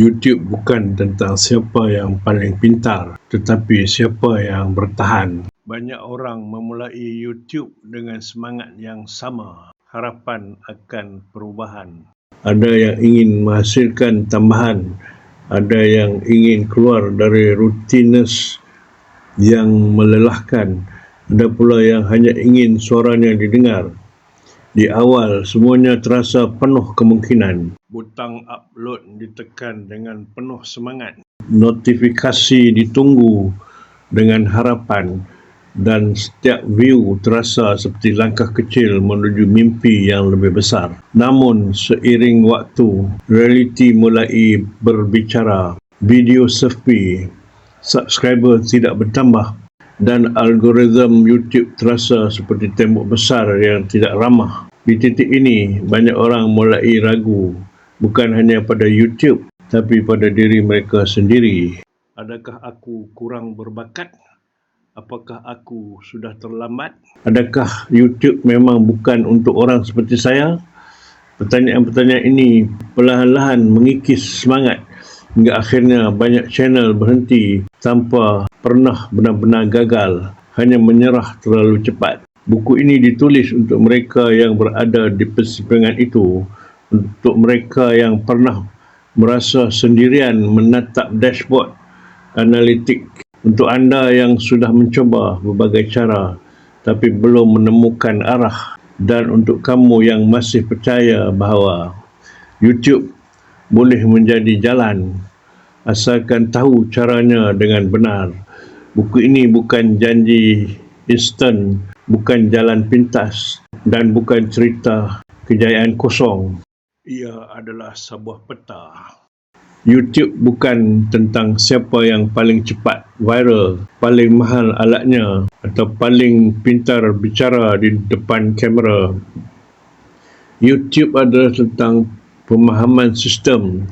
YouTube bukan tentang siapa yang paling pintar, tetapi siapa yang bertahan. Banyak orang memulai YouTube dengan semangat yang sama, harapan akan perubahan. Ada yang ingin menghasilkan tambahan, ada yang ingin keluar dari rutinitas yang melelahkan, ada pula yang hanya ingin suaranya didengar. Di awal, semuanya terasa penuh kemungkinan. Butang upload ditekan dengan penuh semangat. Notifikasi ditunggu dengan harapan dan setiap view terasa seperti langkah kecil menuju mimpi yang lebih besar. Namun, seiring waktu, realiti mulai berbicara. Video sepi, subscriber tidak bertambah, dan algoritma YouTube terasa seperti tembok besar yang tidak ramah. Di titik ini, banyak orang mulai ragu, bukan hanya pada YouTube, tapi pada diri mereka sendiri. Adakah aku kurang berbakat? Apakah aku sudah terlambat? Adakah YouTube memang bukan untuk orang seperti saya? Pertanyaan-pertanyaan ini perlahan-lahan mengikis semangat hingga akhirnya banyak channel berhenti tanpa pernah benar-benar gagal, hanya menyerah terlalu cepat. Buku ini ditulis untuk mereka yang berada di persimpangan itu, untuk mereka yang pernah merasa sendirian menatap dashboard analitik, untuk anda yang sudah mencoba berbagai cara tapi belum menemukan arah, dan untuk kamu yang masih percaya bahawa YouTube boleh menjadi jalan asalkan tahu caranya dengan benar. Buku ini bukan janji instan, bukan jalan pintas, dan bukan cerita kejayaan kosong. Ia adalah sebuah peta. YouTube bukan tentang siapa yang paling cepat viral, paling mahal alatnya, atau paling pintar bicara di depan kamera. YouTube adalah tentang pemahaman sistem,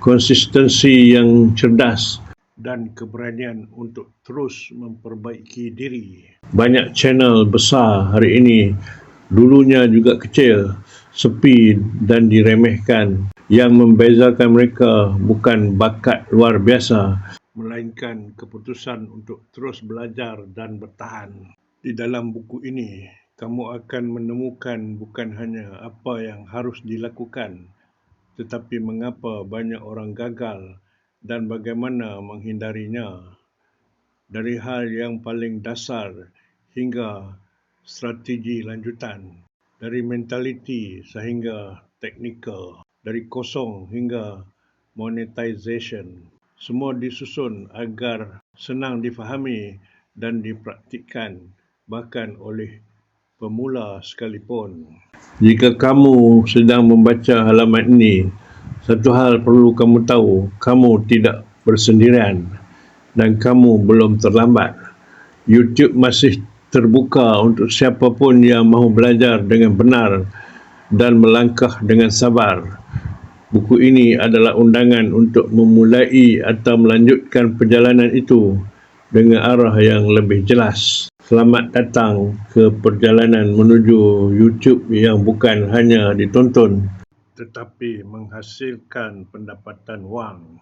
konsistensi yang cerdas, dan keberanian untuk terus memperbaiki diri. Banyak channel besar hari ini dulunya juga kecil, sepi dan diremehkan. Yang membezakan mereka bukan bakat luar biasa, melainkan keputusan untuk terus belajar dan bertahan. Di dalam buku ini, kamu akan menemukan bukan hanya apa yang harus dilakukan, tetapi mengapa banyak orang gagal dan bagaimana menghindarinya. Dari hal yang paling dasar hingga strategi lanjutan, dari mentaliti sehingga teknikal, dari kosong hingga monetization. Semua disusun agar senang difahami dan dipraktikkan, bahkan oleh pemula sekalipun. Jika kamu sedang membaca halaman ini, satu hal perlu kamu tahu, kamu tidak bersendirian dan kamu belum terlambat. YouTube masih terbuka untuk siapapun yang mahu belajar dengan benar dan melangkah dengan sabar. Buku ini adalah undangan untuk memulai atau melanjutkan perjalanan itu dengan arah yang lebih jelas. Selamat datang ke perjalanan menuju YouTube yang bukan hanya ditonton, tetapi menghasilkan pendapatan wang.